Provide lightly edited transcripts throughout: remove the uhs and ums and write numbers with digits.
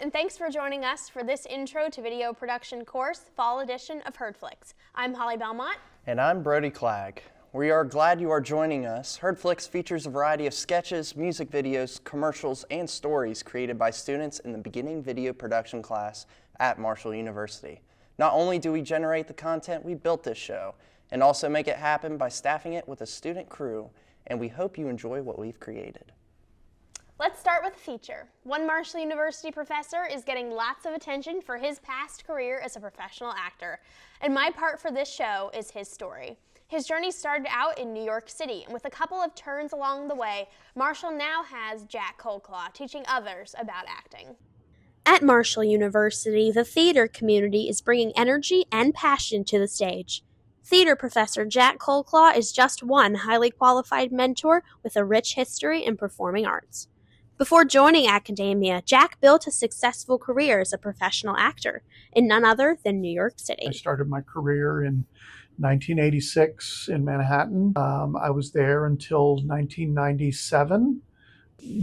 And thanks for joining us for this Intro to Video Production course, Fall Edition of Herdflix. I'm Holly Belmont. And I'm Brody Clagg. We are glad you are joining us. Herdflix features a variety of sketches, music videos, commercials, and stories created by students in the beginning video production class at Marshall University. Not only do we generate the content, we built this show, and also make it happen by staffing it with a student crew, and we hope you enjoy what we've created. Let's start with a feature. One Marshall University professor is getting lots of attention for his past career as a professional actor. And my part for this show is his story. His journey started out in New York City, and with a couple of turns along the way, Marshall now has Jack Colclough teaching others about acting. At Marshall University, the theater community is bringing energy and passion to the stage. Theater professor Jack Colclough is just one highly qualified mentor with a rich history in performing arts. Before joining academia, Jack built a successful career as a professional actor in none other than New York City. I started my career in 1986 in Manhattan. I was there until 1997,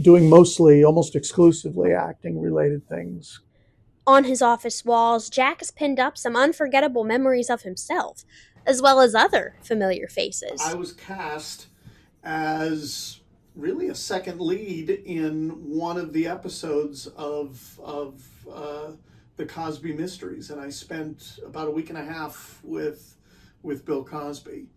doing mostly, almost exclusively acting-related things. On his office walls, Jack has pinned up some unforgettable memories of himself, as well as other familiar faces. I was cast as really a second lead in one of the episodes of the Cosby Mysteries, and I spent about a week and a half with Bill Cosby.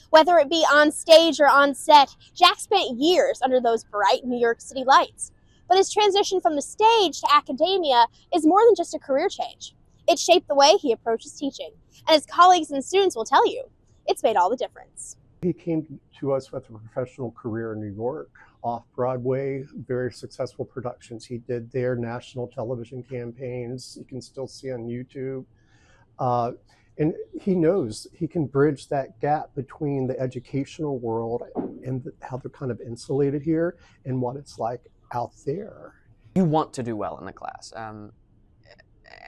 Whether it be on stage or on set, Jack spent years under those bright New York City lights. But his transition from the stage to academia is more than just a career change. It shaped the way he approaches teaching, and his colleagues and students will tell you, it's made all the difference. He came to us with a professional career in New York, off-Broadway, very successful productions he did there, national television campaigns you can still see on YouTube. And he knows he can bridge that gap between the educational world and how they're kind of insulated here and what it's like out there. You want to do well in the class,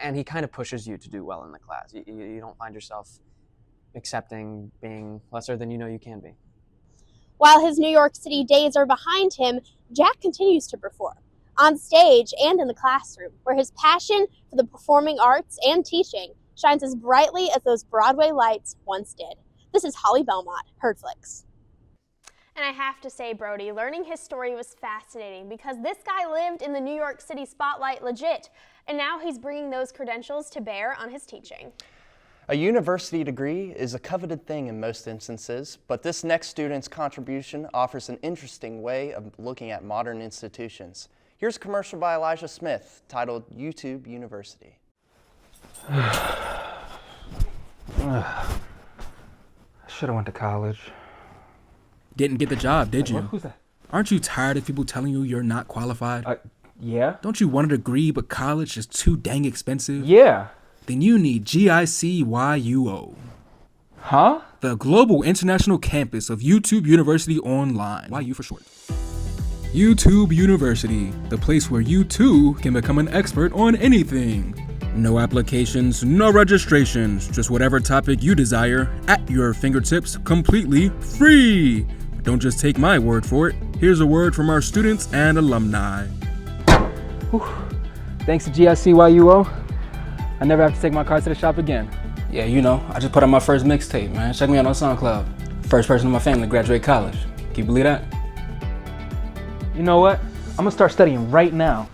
and he kind of pushes you to do well in the class. You don't find yourself accepting being lesser than you know you can be. While his New York City days are behind him, Jack continues to perform, on stage and in the classroom, where his passion for the performing arts and teaching shines as brightly as those Broadway lights once did. This is Holly Belmont, Herdflix. And I have to say, Brody, learning his story was fascinating because this guy lived in the New York City spotlight legit, and now he's bringing those credentials to bear on his teaching. A university degree is a coveted thing in most instances, but this next student's contribution offers an interesting way of looking at modern institutions. Here's a commercial by Elijah Smith titled YouTube University. I should have went to college. Didn't get the job, did you? Who's that? Aren't you tired of people telling you you're not qualified? Yeah. Don't you want a degree, but college is too dang expensive? Yeah. Then you need GICYUO. Huh? The Global International Campus of YouTube University Online. YU for short. YouTube University, the place where you too can become an expert on anything. No applications, no registrations, just whatever topic you desire at your fingertips, completely free. But don't just take my word for it. Here's a word from our students and alumni. Whew. Thanks to GICYUO, I never have to take my car to the shop again. Yeah, you know, I just put out my first mixtape, man. Check me out on SoundCloud. First person in my family to graduate college. Can you believe that? You know what? I'm gonna start studying right now.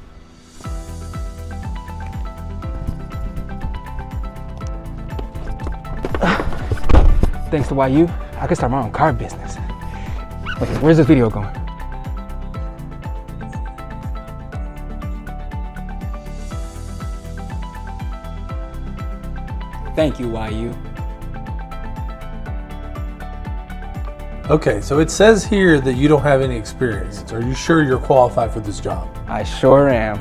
Thanks to YU, I can start my own car business. Wait, where's this video going? Thank you, YU. Okay, so it says here that you don't have any experience. Are you sure you're qualified for this job? I sure am.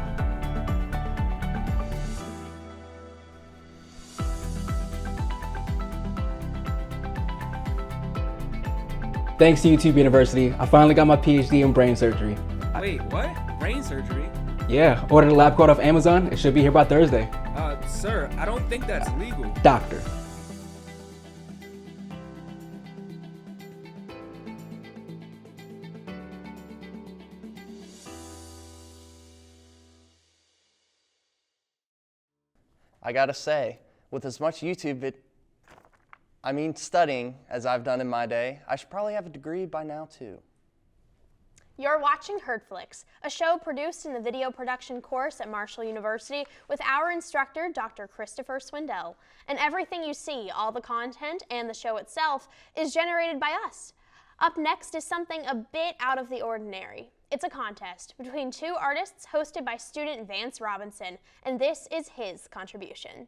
Thanks to YouTube University, I finally got my PhD in brain surgery. Wait, what? Brain surgery? Yeah, ordered a lab coat off Amazon. It should be here by Thursday. Sir, I don't think that's legal. Doctor. I gotta say, with as much studying as I've done in my day, I should probably have a degree by now too. You're watching Herdflix, a show produced in the video production course at Marshall University with our instructor, Dr. Christopher Swindell. And everything you see, all the content and the show itself, is generated by us. Up next is something a bit out of the ordinary. It's a contest between two artists hosted by student Vance Robinson, and this is his contribution.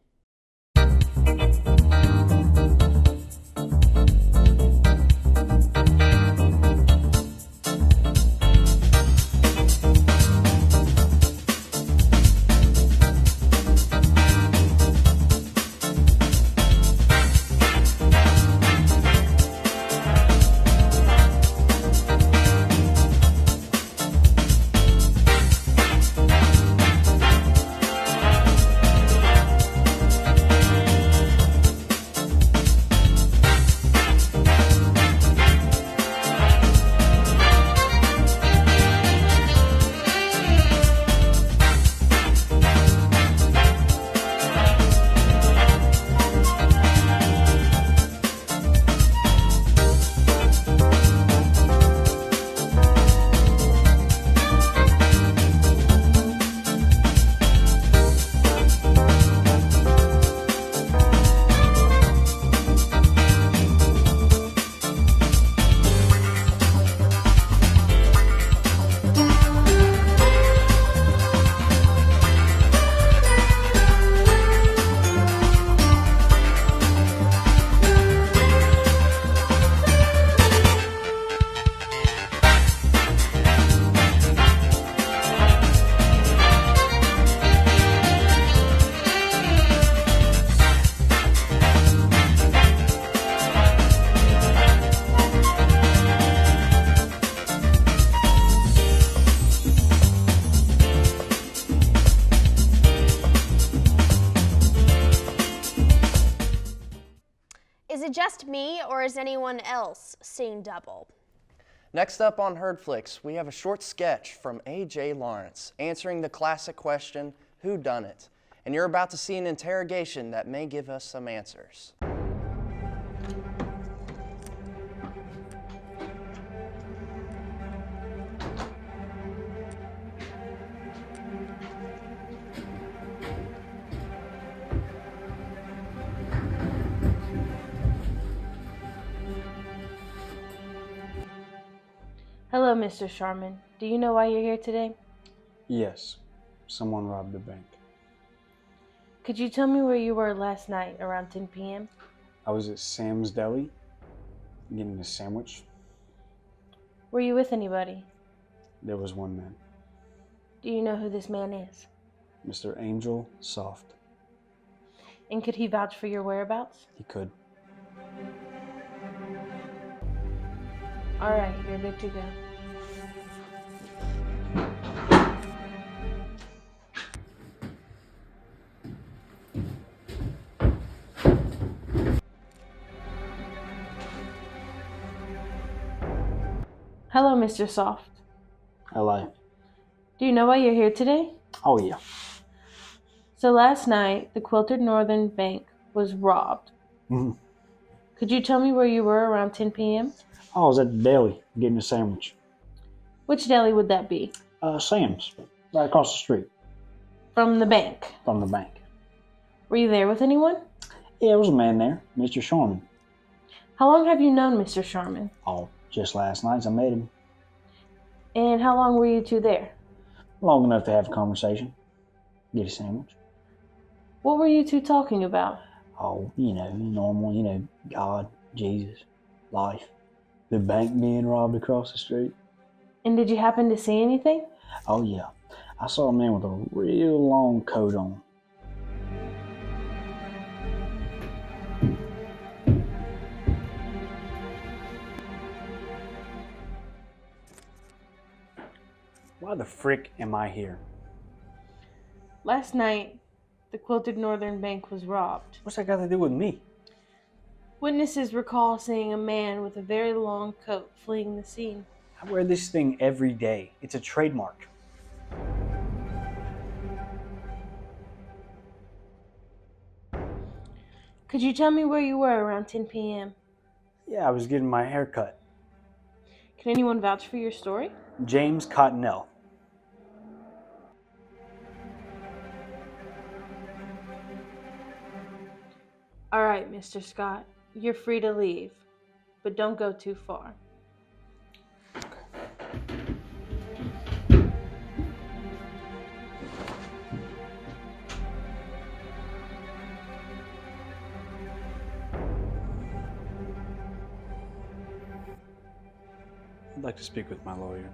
Is it just me, or is anyone else seeing double? Next up on Herdflix, we have a short sketch from A.J. Lawrence answering the classic question, who done it? And you're about to see an interrogation that may give us some answers. Hello, Mr. Sharman. Do you know why you're here today? Yes. Someone robbed the bank. Could you tell me where you were last night around 10 p.m.? I was at Sam's Deli getting a sandwich. Were you with anybody? There was one man. Do you know who this man is? Mr. Angel Soft. And could he vouch for your whereabouts? He could. All right, you're good to go. Hello, Mr. Soft. Hello. Do you know why you're here today? Oh, yeah. So last night, the Quilted Northern Bank was robbed. Mm-hmm. Could you tell me where you were around 10 p.m.? I was at the deli getting a sandwich. Which deli would that be? Sam's, right across the street. From the bank? From the bank. Were you there with anyone? Yeah, there was a man there, Mr. Sharman. How long have you known Mr. Sharman? Oh, just last night I met him. And how long were you two there? Long enough to have a conversation. Get a sandwich. What were you two talking about? Oh, normal, God, Jesus, life. The bank being robbed across the street. And did you happen to see anything? Oh yeah, I saw a man with a real long coat on. Why the frick am I here? Last night, the Quilted Northern Bank was robbed. What's that got to do with me? Witnesses recall seeing a man with a very long coat fleeing the scene. I wear this thing every day. It's a trademark. Could you tell me where you were around 10 p.m.? Yeah, I was getting my hair cut. Can anyone vouch for your story? James Cottonell. All right, Mr. Scott, you're free to leave, but don't go too far. I'd like to speak with my lawyer.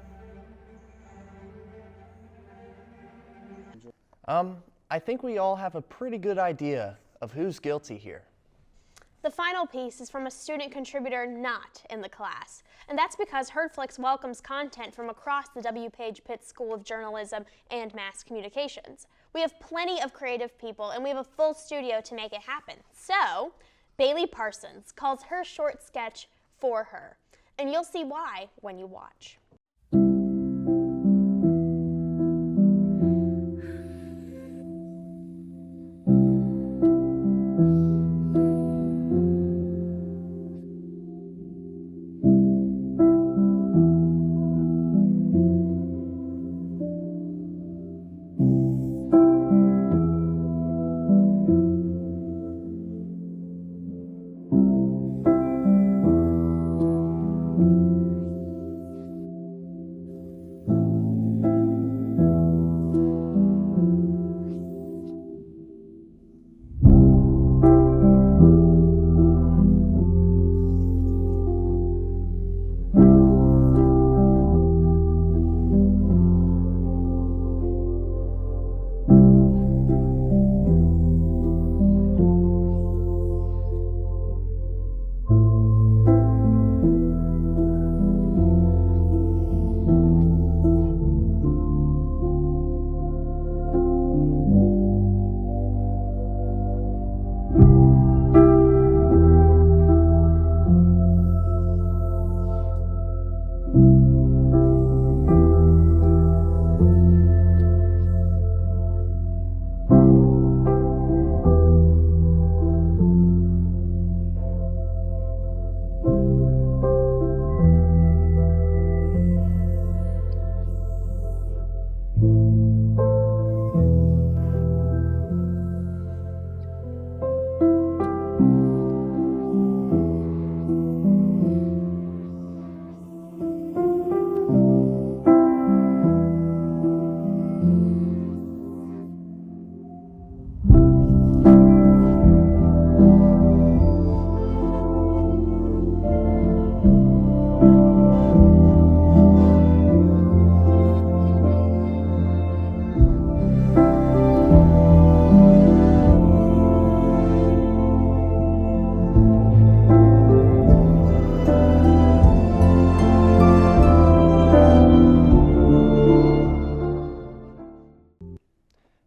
I think we all have a pretty good idea of who's guilty here. The final piece is from a student contributor not in the class, and that's because Herdflix welcomes content from across the W. Page Pitts School of Journalism and Mass Communications. We have plenty of creative people, and we have a full studio to make it happen. So, Baylee Parsons calls her short sketch For Her, and you'll see why when you watch.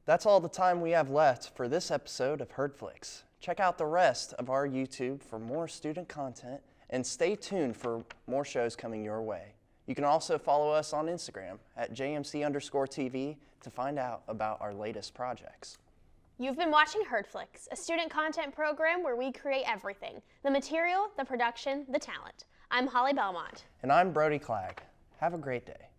That's all the time we have left for this episode of Herdflix. Check out the rest of our YouTube for more student content and stay tuned for more shows coming your way. You can also follow us on Instagram at JMC_TV to find out about our latest projects. You've been watching Herdflix, a student content program where we create everything: the material, the production, the talent. I'm Holly Belmont. And I'm Brody Clagg. Have a great day.